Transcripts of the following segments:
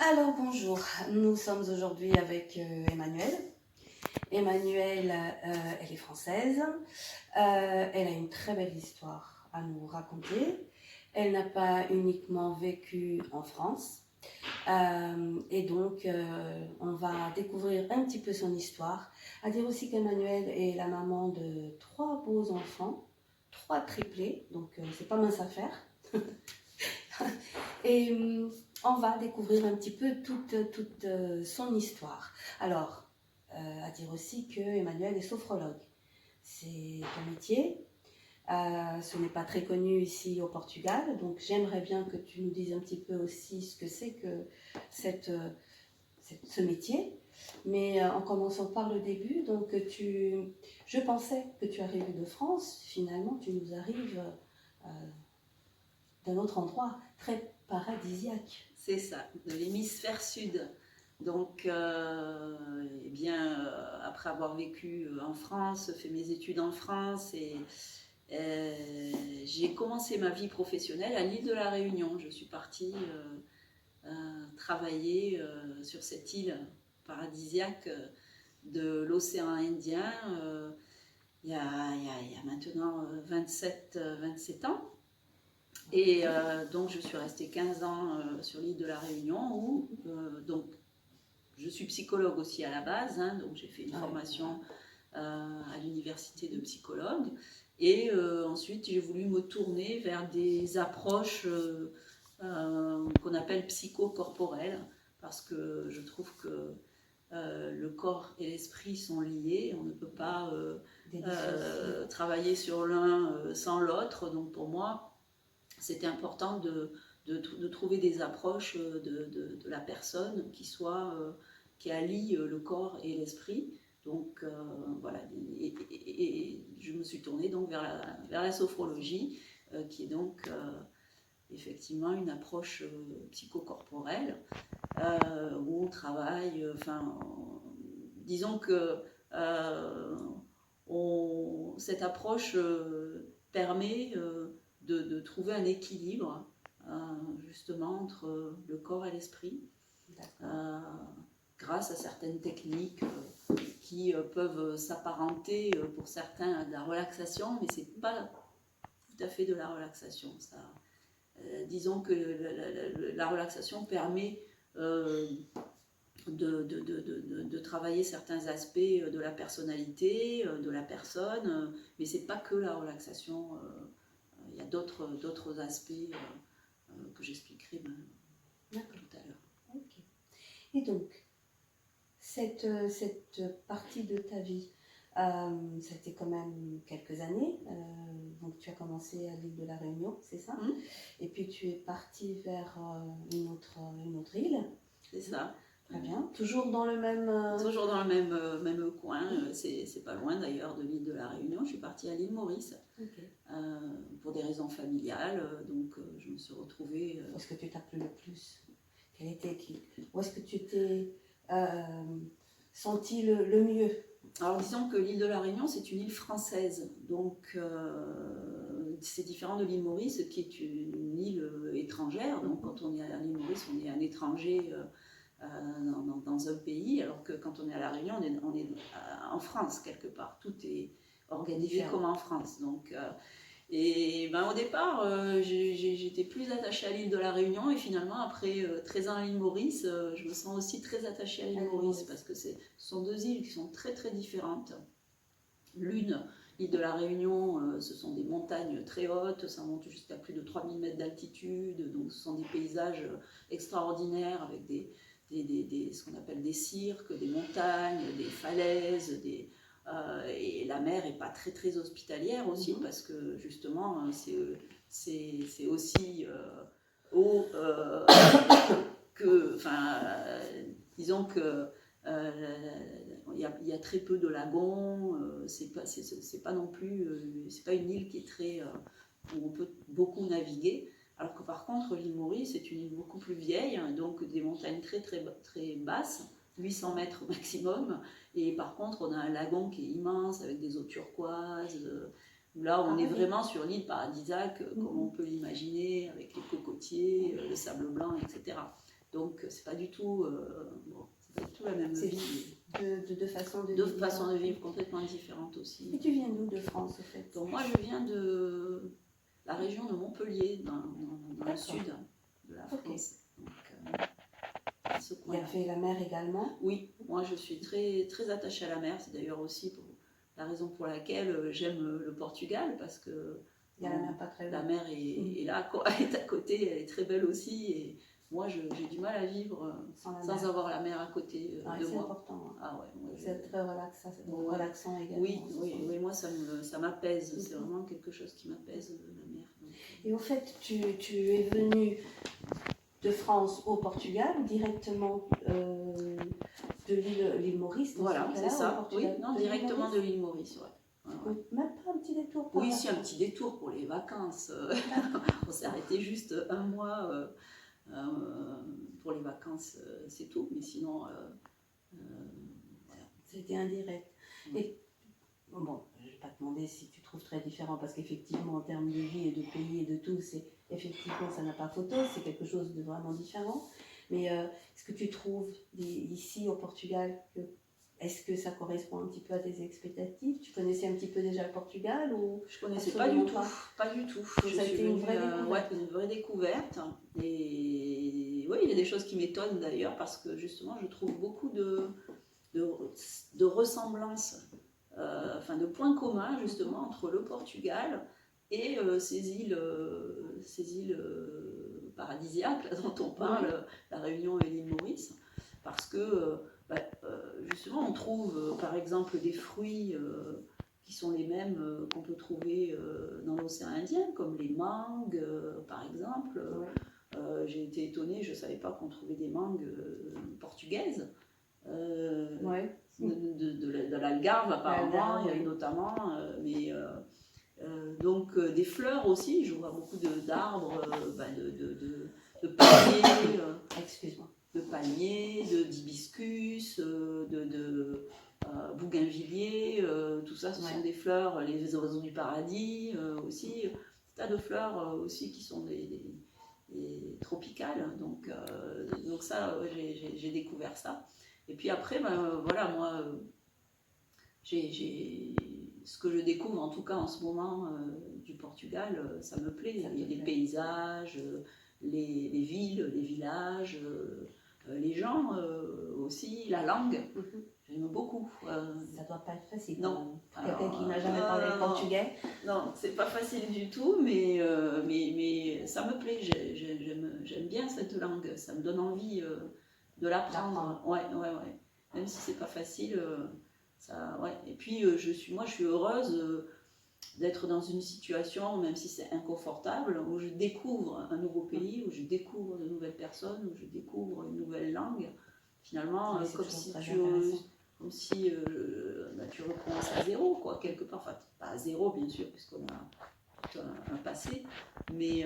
Alors bonjour, nous sommes aujourd'hui avec Emmanuelle. Emmanuelle, elle est française. Elle a une très belle histoire à nous raconter. Elle n'a pas uniquement vécu en France. Et donc, on va découvrir un petit peu son histoire. À dire aussi qu'Emmanuelle est la maman de 3 beaux enfants, 3 triplés, donc c'est pas mince à faire. Et on va découvrir un petit peu toute son histoire. Alors, à dire aussi que Emmanuel est sophrologue. C'est un métier. Ce n'est pas très connu ici au Portugal, donc j'aimerais bien que tu nous dises un petit peu aussi ce que c'est que ce métier. Mais en commençant par le début, donc je pensais que tu arrivais de France, finalement tu nous arrives euh, d'un autre endroit, très paradisiaque. C'est ça, de l'hémisphère sud. Donc, après avoir vécu en France, fait mes études en France, j'ai commencé ma vie professionnelle à l'île de la Réunion. Je suis partie travailler sur cette île paradisiaque de l'océan Indien il y a maintenant 27 ans. Et donc je suis restée 15 ans sur l'île de la Réunion où donc je suis psychologue aussi à la base, hein, donc j'ai fait une formation à l'université de psychologue. Et ensuite j'ai voulu me tourner vers des approches qu'on appelle psychocorporelles, parce que je trouve que le corps et l'esprit sont liés, on ne peut pas travailler sur l'un sans l'autre. Donc pour moi, c'était important de trouver des approches de la personne qui allie le corps et l'esprit. Donc voilà, et je me suis tournée donc vers la sophrologie, qui est donc effectivement une approche psychocorporelle, où on travaille, disons que cette approche permet de trouver un équilibre justement entre le corps et l'esprit, grâce à certaines techniques qui peuvent s'apparenter pour certains à de la relaxation, mais c'est pas tout à fait de la relaxation. Disons que la relaxation permet de travailler certains aspects de la personnalité, de la personne, mais c'est pas que la relaxation. Il y a d'autres aspects que j'expliquerai tout à l'heure. Okay. Et donc, cette partie de ta vie, ça a été quand même quelques années. Donc, tu as commencé à l'île de la Réunion, c'est ça? Et puis, tu es partie vers une autre île. C'est ça. Très bien. Toujours dans le même... Toujours dans le même coin. C'est pas loin d'ailleurs de l'île de la Réunion. Je suis partie à l'île Maurice. Okay. Pour des raisons familiales. Donc je me suis retrouvée... Où est-ce que tu t'as plu le plus? Où est-ce que tu t'es senti le mieux? Alors disons que l'île de la Réunion, c'est une île française. Donc c'est différent de l'île Maurice, qui est une île étrangère. Donc quand on est à l'île Maurice, on est un étranger dans un pays, alors que quand on est à la Réunion, on est en France quelque part. Tout est organisé comme en France. Donc, et au départ, j'étais plus attachée à l'île de la Réunion, et finalement, après 13 ans à l'île Maurice, je me sens aussi très attachée à l'île Maurice, parce que ce sont deux îles qui sont très très différentes. L'île de la Réunion, ce sont des montagnes très hautes, ça monte jusqu'à plus de 3000 mètres d'altitude, donc ce sont des paysages extraordinaires avec ce qu'on appelle des cirques, des montagnes, des falaises, et la mer n'est pas très très hospitalière aussi, parce que justement c'est aussi haut que, disons que il y a très peu de lagons, c'est pas non plus, c'est pas une île qui est très où on peut beaucoup naviguer. Alors que par contre, l'île Maurice est une île beaucoup plus vieille, donc des montagnes très très très basses, 800 mètres maximum, et par contre on a un lagon qui est immense avec des eaux turquoises. Là on est vraiment sur l'île paradisiaque comme on peut l'imaginer, avec les cocotiers, le sable blanc, etc. Donc c'est pas du tout, c'est pas du tout la même C'est vie. deux façons de Deux vivre. façons de vivre complètement différentes aussi. Et tu viens d'où de France, au fait? Donc moi, je viens de la région de Montpellier, dans le sud de la France. Donc, ce Il y avait la mer également? Oui, moi je suis très, très attachée à la mer. C'est d'ailleurs aussi la raison pour laquelle j'aime le Portugal, parce que il y a la mer pas très loin. La mer est là, est à côté, elle est très belle aussi. Et moi, j'ai du mal à vivre sans avoir la mer à côté de moi. C'est important. Hein. Ah ouais, c'est très relaxant, relaxant également. Oui, moi ça m'apaise. C'est vraiment quelque chose qui m'apaise, la mer. Donc. Et au fait, tu es venu de France au Portugal ou directement de l'île Maurice? Voilà, c'est ça. Oui, non, directement de l'île Maurice, ouais. Ouais. Même pas un petit détour pour si, un petit détour pour les vacances. On s'est arrêté juste un mois pour les vacances, c'est tout. Mais sinon, voilà. C'était indirect. Et bon, je ne vais pas te demander si tu trouves très différent, parce qu'effectivement, en termes de vie et de pays et de tout, effectivement, ça n'a pas photo, c'est quelque chose de vraiment différent. Mais est-ce que tu trouves ici au Portugal est-ce que ça correspond un petit peu à tes expectatives? Tu connaissais un petit peu déjà le Portugal ou je connaissais pas du tout. Pas du tout. Ça a été une vraie découverte. Une vraie découverte. Et oui, il y a des choses qui m'étonnent d'ailleurs, parce que justement, je trouve beaucoup de ressemblances, de points communs justement entre le Portugal et ces îles paradisiaques là, dont on parle, la Réunion et l'île Maurice, parce que justement on trouve par exemple des fruits qui sont les mêmes qu'on peut trouver dans l'océan Indien, comme les mangues par exemple. J'ai été étonnée, je ne savais pas qu'on trouvait des mangues portugaises. De l'Algarve apparemment, il y a notamment, donc des fleurs aussi, je vois beaucoup d'arbres, de palmiers, de palmiers, d'hibiscus, de bougainvilliers, tout ça ce sont des fleurs, les oiseaux du paradis aussi, tas de fleurs aussi qui sont des tropicales, donc ça j'ai découvert ça. Et puis après, voilà, moi, ce que je découvre, en tout cas en ce moment, du Portugal, ça me plaît. Les paysages, les villes, les villages, les gens aussi, la langue. J'aime beaucoup. Ça doit pas être facile. Non. Quelqu'un qui n'a jamais parlé portugais. Non, c'est pas facile du tout, mais ça me plaît. J'aime bien cette langue. Ça me donne envie de l'apprendre. Ouais. Même si c'est pas facile, Et puis je suis heureuse d'être dans une situation, même si c'est inconfortable, où je découvre un nouveau pays, où je découvre de nouvelles personnes, où je découvre une nouvelle langue. Finalement, comme si tu recommences à zéro, quoi, quelque part. Enfin, pas à zéro, bien sûr, puisqu'on a tout un passé, mais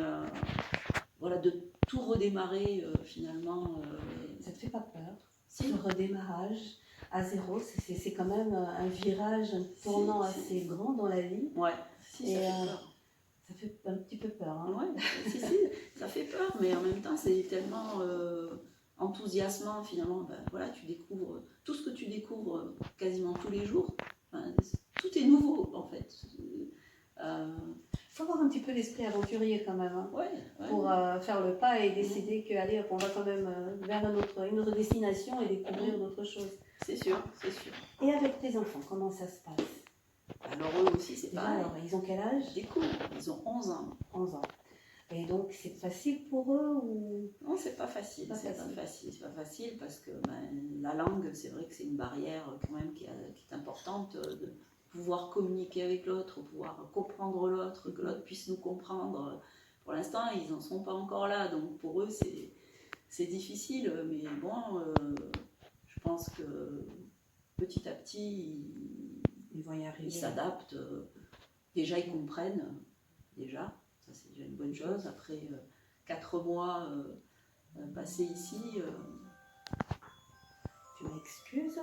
voilà, de tout redémarrer finalement. Ça te fait pas peur? Si. Le redémarrage à zéro, c'est quand même un virage, un tournant assez grand dans la vie. Ouais, si, ça fait peur. Ça fait un petit peu peur. Hein. Ouais, si, ça fait peur, mais en même temps, c'est tellement enthousiasmant finalement. Voilà, tu découvres tout ce que tu découvres quasiment tous les jours. Tout est nouveau en fait. Il faut avoir un petit peu l'esprit aventurier quand même, hein, pour faire le pas et décider qu'allez, on va quand même vers une autre destination et découvrir d'autres choses. C'est sûr. Et avec tes enfants, comment ça se passe? Alors eux aussi, c'est pareil. Alors, ils ont quel âge? Ils ont 11 ans. 11 ans. Et donc, c'est facile pour eux ou... Non, c'est pas facile. C'est pas facile parce que la langue, c'est vrai que c'est une barrière quand même qui est importante, de pouvoir communiquer avec l'autre, pouvoir comprendre l'autre, que l'autre puisse nous comprendre. Pour l'instant, ils n'en sont pas encore là, donc pour eux, c'est difficile. Mais bon, je pense que petit à petit, ils vont y arriver. Ils s'adaptent. Déjà, ils comprennent. Déjà, ça c'est déjà une bonne chose. Après 4 mois passés ici... Tu m'excuses?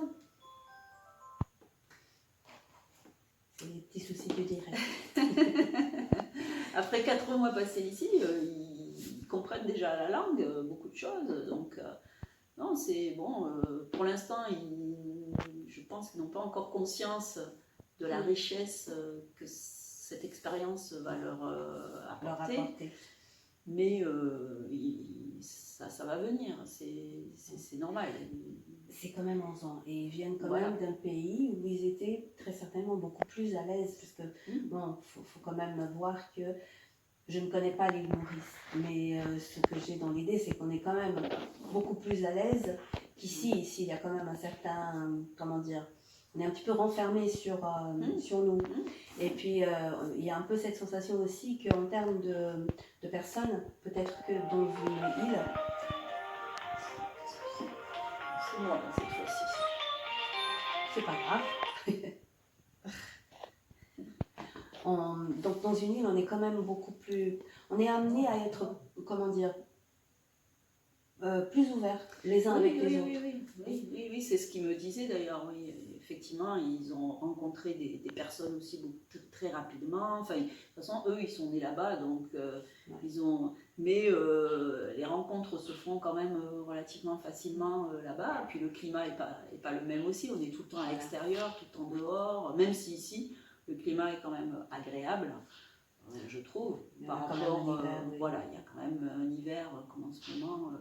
C'est des petits soucis du direct. Après 4 mois passés ici, ils comprennent déjà la langue, beaucoup de choses. Donc, non, c'est bon. Pour l'instant, je pense qu'ils n'ont pas encore conscience de la richesse que cette expérience va leur apporter. Mais ça va venir, c'est normal. C'est quand même 11 ans. Et ils viennent quand même d'un pays où ils étaient très certainement beaucoup plus à l'aise. Parce que, bon, faut quand même voir que je ne connais pas l'île Maurice. Mais ce que j'ai dans l'idée, c'est qu'on est quand même beaucoup plus à l'aise qu'ici. Ici, il y a quand même un certain, comment dire, on est un petit peu renfermé sur nous. Et puis, il y a un peu cette sensation aussi qu'en termes de personnes, peut-être que dans une île... C'est moi, cette fois-ci. C'est pas grave. Donc, dans une île, on est quand même beaucoup plus... On est amené à être, comment dire, plus ouverts les uns avec les autres. Oui, c'est ce qu'ils me disaient d'ailleurs. Oui. Effectivement, ils ont rencontré des personnes aussi très rapidement. Enfin, de toute façon, eux, ils sont nés là-bas, donc ils ont. Mais les rencontres se font quand même relativement facilement là-bas. Puis le climat est pas le même aussi. On est tout le temps à l'extérieur, tout le temps dehors. Même si ici, le climat est quand même agréable, je trouve. Par rapport, voilà, il y a quand même un hiver comme en ce moment.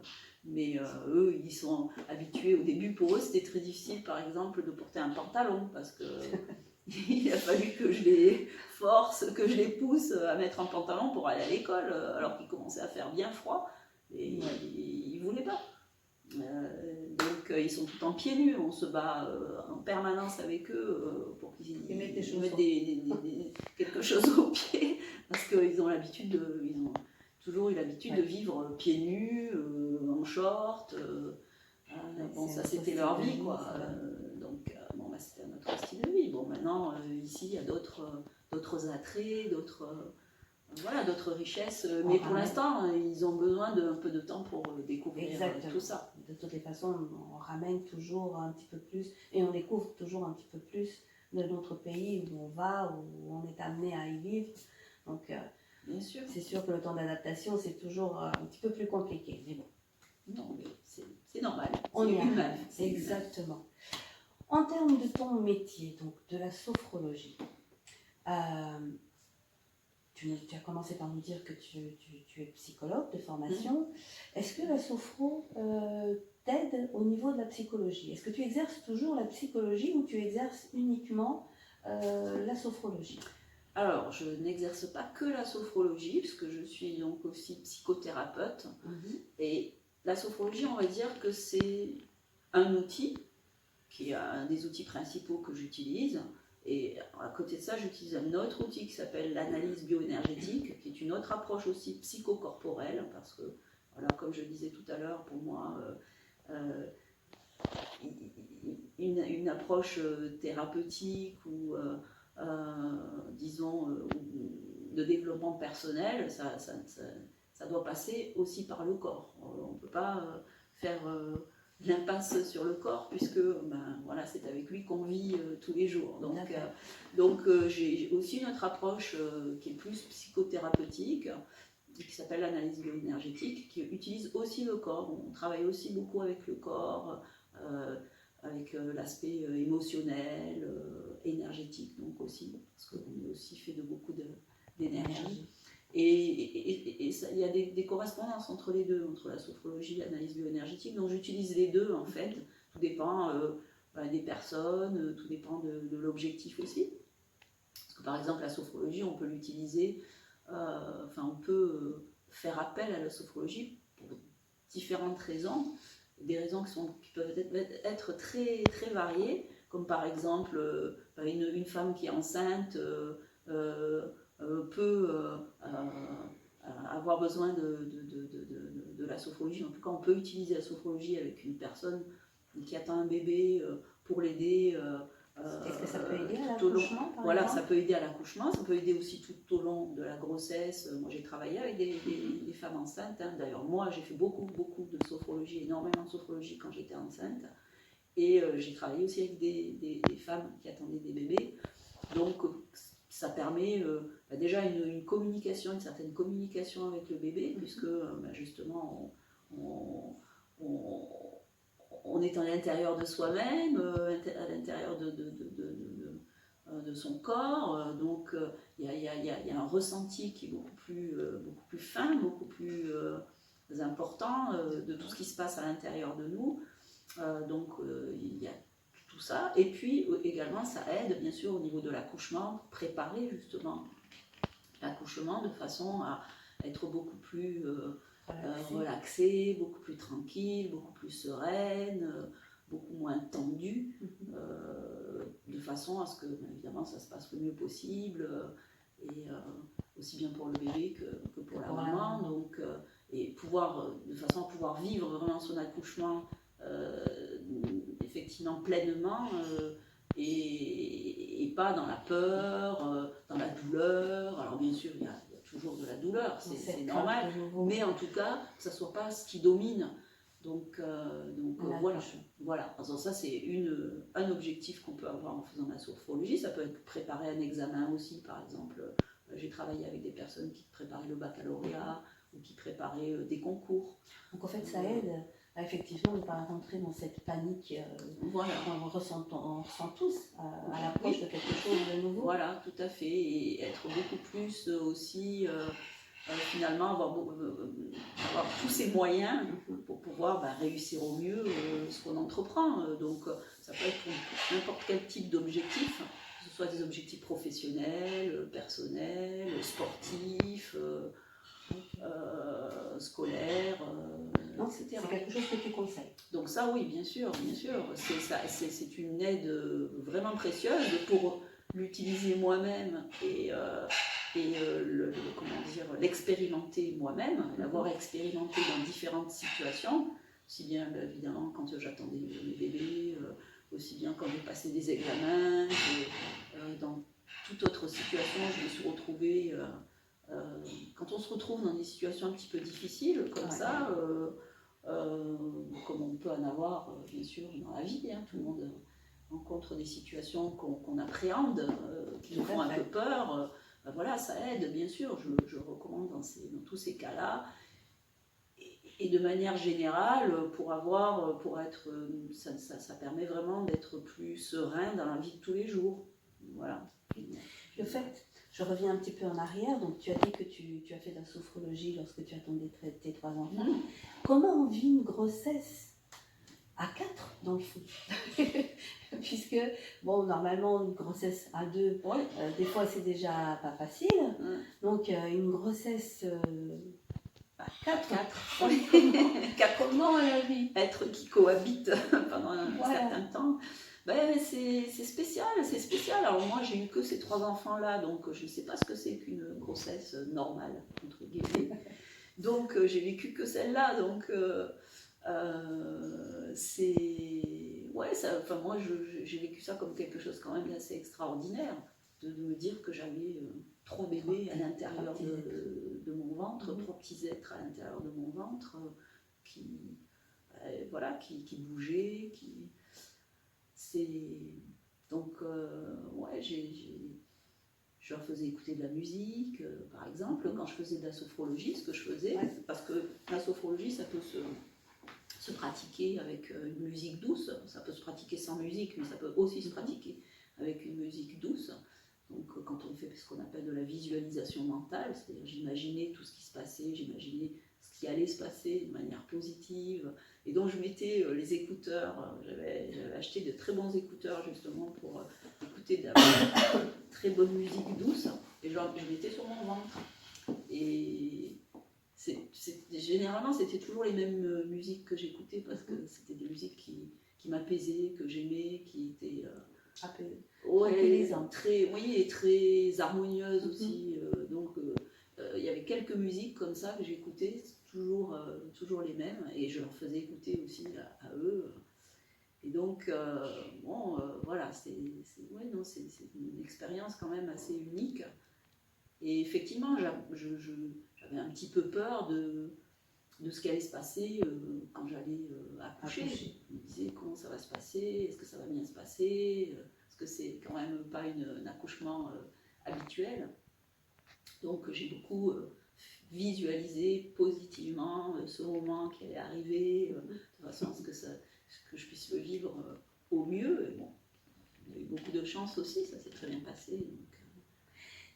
Mais eux, ils sont habitués. Au début, pour eux, c'était très difficile, par exemple, de porter un pantalon parce que il a fallu que je les force, que je les pousse à mettre un pantalon pour aller à l'école, alors qu'il commençait à faire bien froid et ils ne voulaient pas. Donc ils sont tout le temps pieds nus, on se bat en permanence avec eux pour qu'ils mettent quelque chose aux pieds parce qu'ils ont l'habitude ils ont toujours eu l'habitude de vivre pieds nus, en short. Bon, ça c'était leur vie, quoi. Donc bon, bah, c'était notre style de vie. Bon, maintenant ici il y a d'autres attraits, d'autres richesses, mais pour l'instant, ils ont besoin d'un peu de temps pour découvrir tout ça. De toutes les façons, on ramène toujours un petit peu plus, et on découvre toujours un petit peu plus de notre pays où on va, où on est amené à y vivre. Donc, bien sûr. C'est sûr que le temps d'adaptation, c'est toujours un petit peu plus compliqué, mais bon. Non, mais c'est normal. On y arrive. Exactement. En termes de ton métier, donc de la sophrologie, tu as commencé par nous dire que tu es psychologue de formation. Est-ce que la sophro t'aide au niveau de la psychologie? Est-ce que tu exerces toujours la psychologie ou tu exerces uniquement la sophrologie? Alors, je n'exerce pas que la sophrologie, puisque je suis donc aussi psychothérapeute. Et la sophrologie, on va dire que c'est un outil, qui est un des outils principaux que j'utilise. Et à côté de ça, j'utilise un autre outil qui s'appelle l'analyse bioénergétique, qui est une autre approche aussi psychocorporelle, parce que, voilà, comme je disais tout à l'heure, pour moi, une approche thérapeutique ou, disons, de développement personnel, ça doit passer aussi par le corps. On ne peut pas faire... l'impasse sur le corps, puisque voilà, c'est avec lui qu'on vit tous les jours. Donc j'ai aussi une autre approche qui est plus psychothérapeutique, qui s'appelle l'analyse bioénergétique, qui utilise aussi le corps. On travaille aussi beaucoup avec le corps, avec l'aspect émotionnel, énergétique, donc aussi, parce qu'on est aussi fait de beaucoup d'énergie. Et il y a des correspondances entre les deux, entre la sophrologie et l'analyse bioénergétique, donc j'utilise les deux en fait. Tout dépend des personnes, tout dépend de l'objectif aussi. Parce que par exemple la sophrologie, on peut l'utiliser, on peut faire appel à la sophrologie pour différentes raisons, des raisons qui peuvent être très, très variées, comme par exemple une femme qui est enceinte peut avoir besoin de la sophrologie. En tout cas, on peut utiliser la sophrologie avec une personne qui attend un bébé pour l'aider. Est-ce que ça peut aider à l'accouchement? Voilà, ça peut aider à l'accouchement, ça peut aider aussi tout au long de la grossesse. Moi, j'ai travaillé avec des femmes enceintes. D'ailleurs, moi, j'ai fait beaucoup de sophrologie, énormément de sophrologie quand j'étais enceinte. Et j'ai travaillé aussi avec des femmes qui attendaient des bébés. Donc, ça permet déjà une communication, une certaine communication avec le bébé, puisque justement on est à l'intérieur de soi-même, à l'intérieur de son corps, donc il y a un ressenti qui est beaucoup plus fin, beaucoup plus important de tout ce qui se passe à l'intérieur de nous. Donc il y a tout ça, et puis également ça aide bien sûr au niveau de l'accouchement, préparer justement l'accouchement de façon à être beaucoup plus relaxée, beaucoup plus tranquille, beaucoup plus sereine, beaucoup moins tendue, de façon à ce que évidemment ça se passe le mieux possible, et aussi bien pour le bébé que pour la maman, donc et de façon à pouvoir vivre vraiment son accouchement effectivement pleinement, et pas dans la peur, dans la douleur. Alors bien sûr il y a toujours de la douleur, c'est normal, mais en tout cas que ça soit pas ce qui domine. Donc voilà. Alors ça c'est un objectif qu'on peut avoir en faisant la sophrologie. Ça peut être préparer un examen aussi, par exemple. J'ai travaillé avec des personnes qui préparaient le baccalauréat ou qui préparaient des concours. Donc en fait ça aide à effectivement ne pas rentrer dans cette panique qu'on ressent tous à l'approche de quelque chose de nouveau. Voilà, tout à fait, et être beaucoup plus aussi finalement avoir tous ces moyens pour pouvoir réussir au mieux ce qu'on entreprend. Donc ça peut être pour n'importe quel type d'objectif, que ce soit des objectifs professionnels, personnels, sportifs, scolaires, etc. C'est quelque chose que tu conseilles. Donc ça oui, bien sûr. C'est une aide vraiment précieuse pour l'utiliser moi-même et l'expérimenter moi-même, l'avoir expérimenté dans différentes situations, aussi bien évidemment quand j'attendais mes bébés, aussi bien quand j'ai passé des examens, dans toute autre situation. Je me suis retrouvée, quand on se retrouve dans des situations un petit peu difficiles comme ça, comme on peut en avoir bien sûr dans la vie, tout le monde rencontre des situations qu'on appréhende, qui nous font un peu peur. Voilà, ça aide, bien sûr, je recommande dans tous ces cas-là. Et de manière générale, ça permet vraiment d'être plus serein dans la vie de tous les jours. Voilà. Le fait, je reviens un petit peu en arrière, donc tu as dit que tu as fait de la sophrologie lorsque tu attendais tes 3 enfants. Comment on vit une grossesse à 4 dans le fond? Puisque, bon, normalement, une grossesse à 2, des fois c'est déjà pas facile. Donc, une grossesse à 4. Comment elle vit? Être qui cohabite pendant un certain temps. C'est spécial. Alors moi, j'ai eu que ces 3 enfants-là, donc je ne sais pas ce que c'est qu'une grossesse normale, entre guillemets. Donc, j'ai vécu que celle-là, donc... moi j'ai vécu ça comme quelque chose quand même d'assez extraordinaire, de me dire que j'avais 3 bébés à l'intérieur de mon ventre, 3 petits êtres à l'intérieur de mon ventre qui bougeaient, donc je leur faisais écouter de la musique, par exemple, quand je faisais de la sophrologie, ce que je faisais, parce que la sophrologie ça peut se pratiquer avec une musique douce, ça peut se pratiquer sans musique, mais ça peut aussi se pratiquer avec une musique douce. Donc quand on fait ce qu'on appelle de la visualisation mentale, c'est-à-dire j'imaginais tout ce qui se passait, j'imaginais ce qui allait se passer de manière positive, et donc je mettais les écouteurs, j'avais acheté de très bons écouteurs justement pour écouter de la très bonne musique douce, et je mettais sur mon ventre. Et généralement, c'était toujours les mêmes musiques que j'écoutais, parce que c'était des musiques qui m'apaisaient, que j'aimais, qui étaient très harmonieuses aussi. Donc, il y avait quelques musiques comme ça que j'écoutais, toujours les mêmes, et je leur faisais écouter aussi à eux. Et donc, voilà, c'est une expérience quand même assez unique. Et effectivement, j'avais un petit peu peur de ce qui allait se passer quand j'allais accoucher. Je me disais comment ça va se passer, est-ce que ça va bien se passer, est-ce que c'est quand même pas un accouchement habituel. Donc j'ai beaucoup visualisé positivement ce moment qui allait arriver, de façon à ce que je puisse le vivre au mieux. Et bon, il y a eu beaucoup de chance aussi, ça s'est très bien passé. Donc,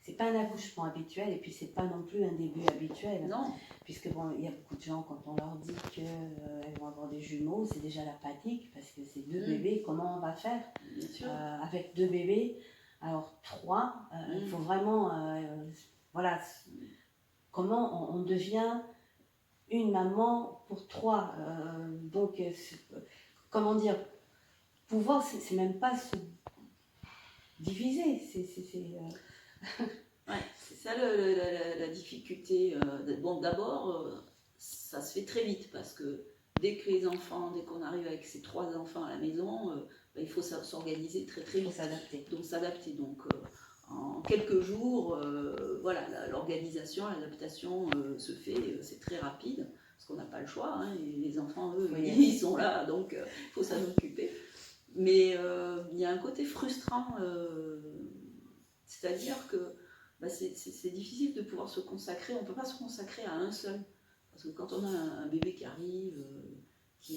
c'est pas un accouchement habituel et puis c'est pas non plus un début habituel. non. Puisque bon, il y a beaucoup de gens, quand on leur dit qu'elles vont avoir des jumeaux, c'est déjà la panique parce que c'est 2 bébés, comment on va faire Bien sûr. avec 2 bébés? Alors 3, il faut vraiment, voilà, comment on devient une maman pour 3. Donc, comment dire, pouvoir, c'est même pas se diviser, Ouais, c'est ça la difficulté. Bon, d'abord, ça se fait très vite parce que dès qu'on arrive avec ces 3 enfants à la maison, il faut s'organiser très très vite. Il faut s'adapter. Donc s'adapter. Donc en quelques jours, voilà, l'organisation, l'adaptation se fait, c'est très rapide parce qu'on n'a pas le choix. Hein, et les enfants, eux, ils sont là, donc il faut s'en occuper. Mais il y a un côté frustrant, c'est-à-dire que c'est difficile de pouvoir se consacrer, on ne peut pas se consacrer à un seul. Parce que quand on a un bébé qui arrive, que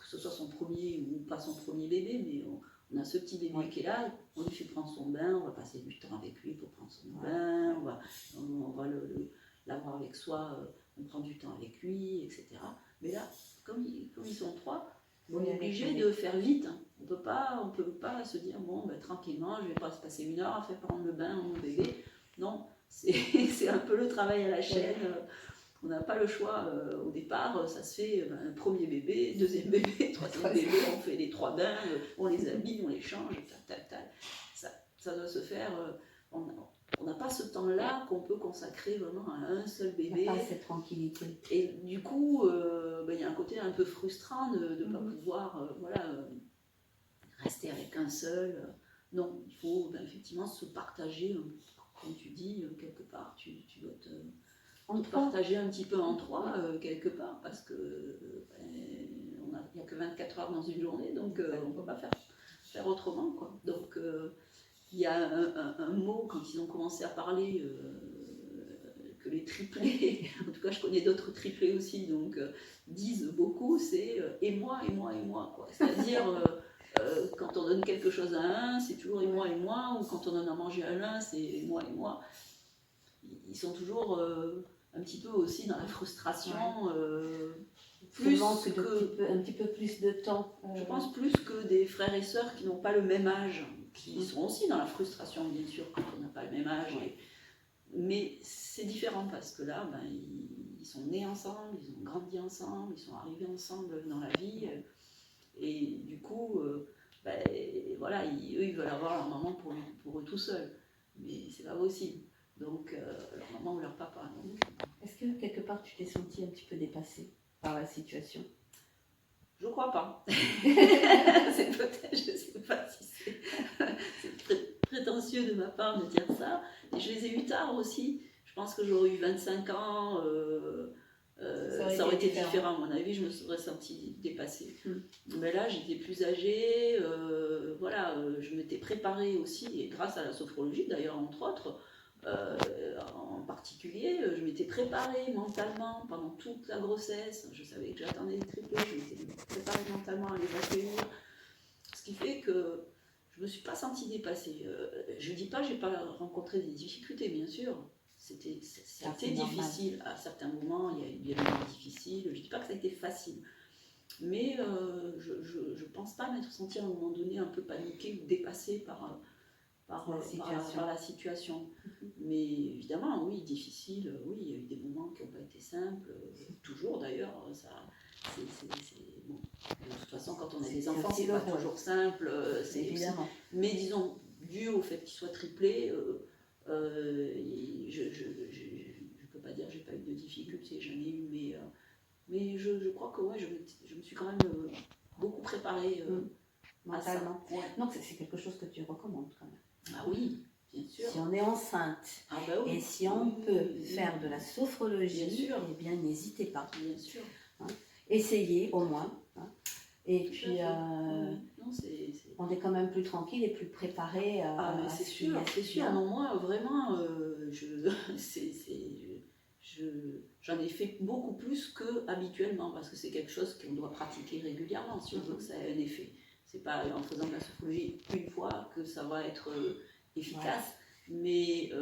ce soit son premier ou pas son premier bébé, mais on a ce petit bébé qui est là, on lui fait prendre son bain, on va passer du temps avec lui pour prendre son bain, on va l'avoir avec soi, on prend du temps avec lui, etc. Mais là, comme ils sont 3, on est obligé de faire vite. On peut pas se dire, bon, tranquillement, je vais pas se passer 1 heure à faire prendre le bain à mon bébé. Non, c'est un peu le travail à la chaîne. On n'a pas le choix au départ. Ça se fait un premier bébé, 2e bébé, 3e bébé. On fait les 3 bains, on les habille, on les change, Ça doit se faire. On n'a pas ce temps-là qu'on peut consacrer vraiment à un seul bébé. Il n'y a pas cette tranquillité. Et du coup, il y a un côté un peu frustrant de ne pas pouvoir rester avec un seul. Non, il faut effectivement se partager. Comme tu dis, quelque part, tu dois te partager un petit peu en 3, quelque part, parce que il n'y a que 24 heures dans une journée, donc on ne peut pas faire autrement, quoi. Donc, il y a un mot, quand ils ont commencé à parler, que les triplés, en tout cas je connais d'autres triplés aussi, donc disent beaucoup, c'est et moi, quoi. C'est-à-dire... quand on donne quelque chose à un, c'est toujours et moi, ou quand on donne à manger à l'un, c'est et moi. Ils sont toujours un petit peu aussi dans la frustration. Plus un petit peu plus de temps. Je pense plus que des frères et sœurs qui n'ont pas le même âge, qui sont aussi dans la frustration, bien sûr, quand on n'a pas le même âge. Mais c'est différent parce que là, ils sont nés ensemble, ils ont grandi ensemble, ils sont arrivés ensemble dans la vie. Et du coup, voilà, eux, ils veulent avoir leur maman pour eux tout seuls. Mais c'est pas possible. Donc, leur maman ou leur papa. Est-ce que quelque part, tu t'es sentie un petit peu dépassée par la situation? Je crois pas. C'est peut-être, je sais pas si c'est très prétentieux de ma part de dire ça. Et je les ai eu tard aussi. Je pense que j'aurais eu 25 ans. Ça aurait été différent, à mon avis, je me serais sentie dépassée. Mais là, j'étais plus âgée, voilà, je m'étais préparée aussi, et grâce à la sophrologie d'ailleurs, entre autres, en particulier, je m'étais préparée mentalement pendant toute la grossesse. Je savais que j'attendais les triplés, je m'étais préparée mentalement à les accueillir. Ce qui fait que je ne me suis pas sentie dépassée. Je ne dis pas que je n'ai pas rencontré des difficultés, bien sûr. C'était difficile à certains moments, il y a eu des moments difficiles. Je ne dis pas que ça a été facile. Mais je ne pense pas m'être sentie à un moment donné un peu paniquée ou dépassée par la situation. Mais évidemment, oui, difficile, oui, il y a eu des moments qui n'ont pas été simples, toujours d'ailleurs. Bon. De toute façon, quand on a des enfants, c'est pas toujours simple. Évidemment. Mais disons, dû au fait qu'ils soient triplés, je ne peux pas dire que j'ai pas eu de difficultés, j'en ai eu, mais je crois que ouais, je me suis quand même beaucoup préparée mentalement. Donc c'est quelque chose que tu recommandes quand même. Ah oui, bien sûr. Si on est enceinte et si on peut faire de la sophrologie, eh bien n'hésitez pas. Bien sûr. Essayez au moins. Et Tout puis, à fait. Non, on est quand même plus tranquille et plus préparé Ah, mais à c'est ce qui sûr, à ce c'est qui sûr. vient. Non, moi, vraiment, j'en ai fait beaucoup plus que habituellement parce que c'est quelque chose qu'on doit pratiquer régulièrement si on veut que ça ait un effet. C'est pas en faisant de la sophrologie une fois que ça va être efficace. Mais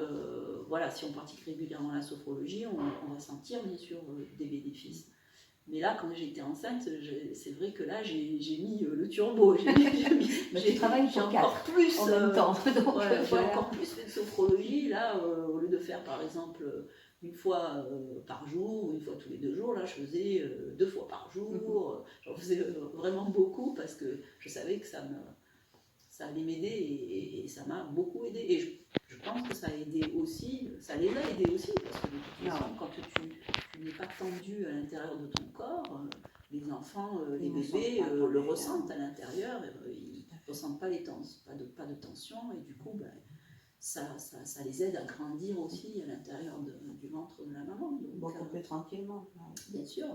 voilà, si on pratique régulièrement la sophrologie, on va sentir bien sûr des bénéfices. Mais là, quand j'étais enceinte, c'est vrai que là, j'ai mis le turbo. Tu travailles pour encore 4 plus, en même temps. Donc, voilà, j'ai voilà. encore plus fait de sophrologie. Là, au lieu de faire par exemple une fois par jour ou une fois tous les 2 jours, là, je faisais 2 fois par jour. J'en faisais vraiment beaucoup parce que je savais que ça allait m'aider et ça m'a beaucoup aidé. Et je pense que ça a aidé aussi, ça les a aidés aussi parce que de toute façon, quand tu n'es pas tendu à l'intérieur de ton corps, les enfants, les bébés le ressentent à l'intérieur, ils ne ressentent pas pas de tension et du coup, ben, ça les aide à grandir aussi à l'intérieur du ventre de la maman. Donc, Beaucoup plus tranquillement. bien sûr.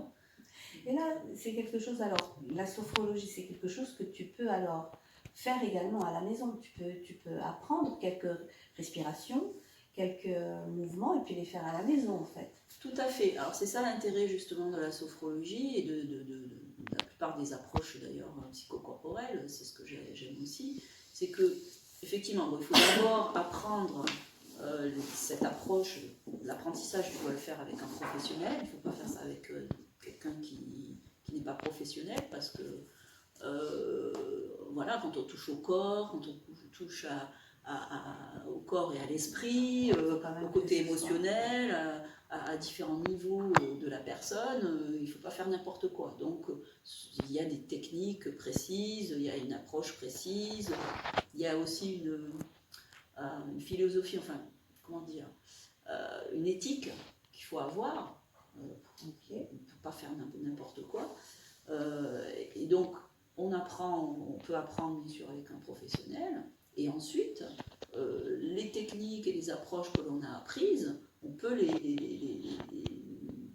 Et là, c'est quelque chose, alors, la sophrologie, c'est quelque chose que tu peux alors faire également à la maison. Tu peux apprendre quelques respirations, quelques mouvements et puis les faire à la maison en fait. Tout à fait. Alors c'est ça l'intérêt justement de la sophrologie et de la plupart des approches d'ailleurs psychocorporelles, c'est ce que j'aime aussi, c'est que effectivement il faut d'abord apprendre cette approche, l'apprentissage tu dois le faire avec un professionnel, il ne faut pas faire ça avec quelqu'un qui n'est pas professionnel parce que voilà, quand on touche au corps, quand on touche au corps et à l'esprit, au côté émotionnel, à différents niveaux de la personne, il ne faut pas faire n'importe quoi. Donc il y a des techniques précises, il y a une approche précise, il y a aussi une philosophie, enfin, comment dire, une éthique qu'il faut avoir pour ne pas faire n'importe quoi. Et donc, on peut apprendre bien sûr avec un professionnel, et ensuite, les techniques et les approches que l'on a apprises, on peut les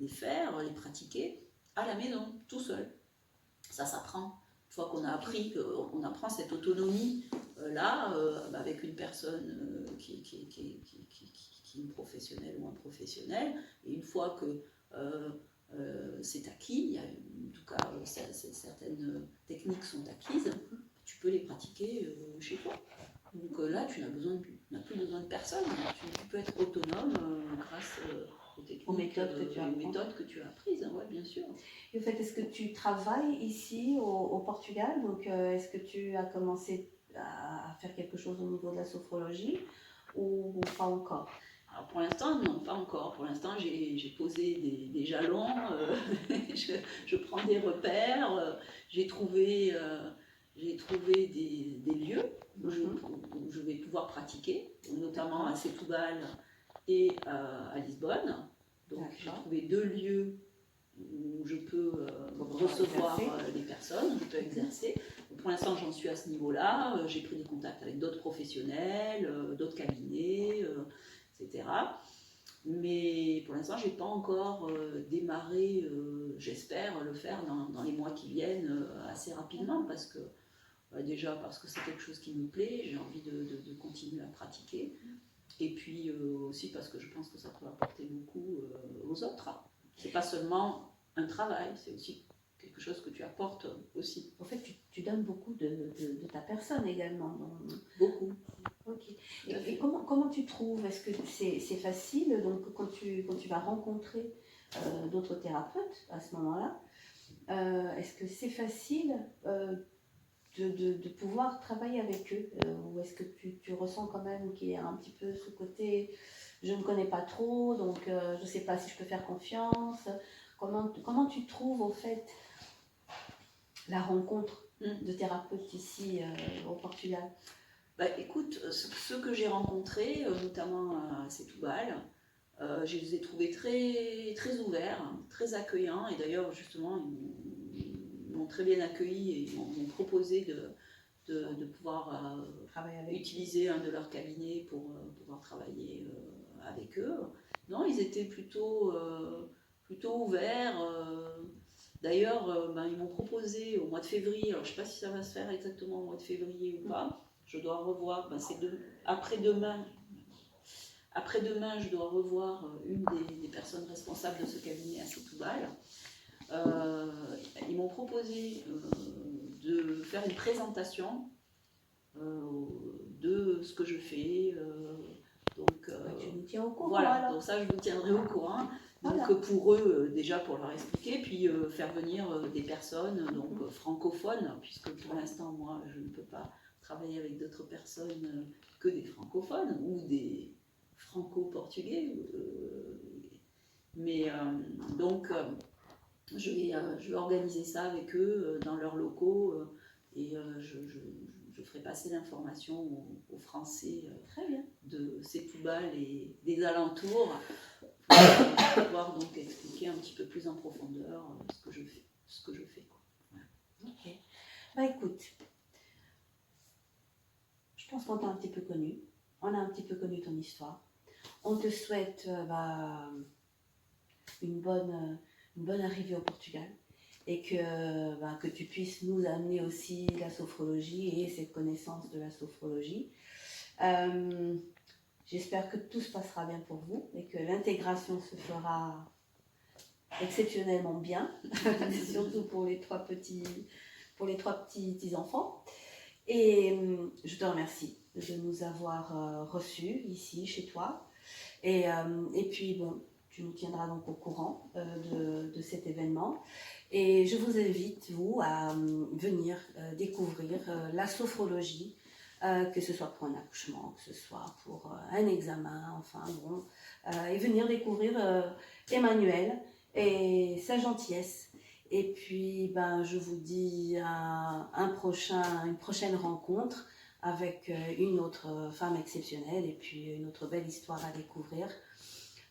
faire, les pratiquer à la maison, tout seul. Ça s'apprend. Une fois qu'on a appris, on apprend cette autonomie là, avec une personne qui est une professionnelle ou un professionnel, et une fois que c'est acquis, il y a, en tout cas certaines techniques sont acquises, tu peux les pratiquer chez toi. Donc là, tu n'as plus besoin de personne, tu peux être autonome grâce aux techniques, aux méthodes que tu as apprises, ouais, bien sûr. Et au fait, est-ce que tu travailles ici au Portugal? Donc, est-ce que tu as commencé à faire quelque chose au niveau de la sophrologie ou pas encore? Alors pour l'instant, non, pas encore. Pour l'instant, j'ai posé des jalons, je prends des repères, j'ai trouvé des lieux où je vais pouvoir pratiquer, notamment à Setúbal et à Lisbonne. Donc j'ai trouvé 2 lieux où je peux recevoir les personnes, je peux exercer. Donc, pour l'instant, j'en suis à ce niveau-là. J'ai pris des contacts avec d'autres professionnels, d'autres cabinets, etc. Mais pour l'instant, je n'ai pas encore démarré, j'espère le faire dans les mois qui viennent assez rapidement parce que déjà parce que c'est quelque chose qui me plaît, j'ai envie de continuer à pratiquer. Et puis aussi parce que je pense que ça peut apporter beaucoup aux autres. C'est pas seulement un travail, c'est aussi quelque chose que tu apportes aussi. En fait, tu donnes beaucoup de ta personne également. Donc... Beaucoup. Ok. Et comment tu trouves? Est-ce que c'est facile donc quand tu vas rencontrer d'autres thérapeutes à ce moment-là, est-ce que c'est facile de pouvoir travailler avec eux ou est-ce que tu ressens quand même qu'il y a un petit peu ce côté je ne connais pas trop donc je ne sais pas si je peux faire confiance? Comment tu trouves au fait la rencontre de thérapeutes ici au Portugal? Bah, écoute, ceux que j'ai rencontrés, notamment à Setúbal, je les ai trouvés très, très ouverts, très accueillants, et d'ailleurs justement ils m'ont très bien accueilli et ils m'ont proposé de pouvoir utiliser un de leurs cabinets pour pouvoir travailler avec eux. Non, ils étaient plutôt ouverts. D'ailleurs, ils m'ont proposé au mois de février, alors je ne sais pas si ça va se faire exactement au mois de février ou pas, je dois revoir, c'est après-demain, je dois revoir une des personnes responsables de ce cabinet à Setoubal. Ils m'ont proposé de faire une présentation de ce que je fais. Donc, tu nous tiens au courant. Voilà, alors. donc ça je vous tiendrai au courant. Donc Voilà. pour eux, déjà pour leur expliquer, puis faire venir des personnes donc, francophones, puisque pour l'instant moi je ne peux pas travailler avec d'autres personnes que des francophones ou des franco-portugais. Mais donc je vais organiser ça avec eux dans leurs locaux et je ferai passer l'information aux Français Très bien. de Setoubal et des alentours pour pouvoir donc expliquer un petit peu plus en profondeur ce que je fais. Quoi. Voilà. Ok. Bah écoute, je pense qu'on t'a un petit peu connu. On a un petit peu connu ton histoire. On te souhaite une bonne arrivée au Portugal et que tu puisses nous amener aussi la sophrologie et cette connaissance de la sophrologie. J'espère que tout se passera bien pour vous et que l'intégration se fera exceptionnellement bien, surtout pour les trois petits enfants. Et je te remercie de nous avoir reçus ici chez toi. Et puis bon, tu nous tiendras donc au courant de cet événement. Et je vous invite, vous, à venir découvrir la sophrologie, que ce soit pour un accouchement, que ce soit pour un examen, enfin bon, et venir découvrir Emmanuel et sa gentillesse. Et puis, je vous dis une prochaine rencontre avec une autre femme exceptionnelle et puis une autre belle histoire à découvrir.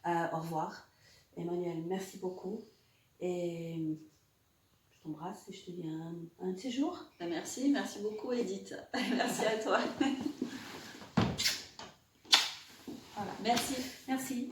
Au revoir. Emmanuel, merci beaucoup. Et je t'embrasse et je te dis un de ces jours. Merci beaucoup Edith. Merci à toi. Voilà. Merci.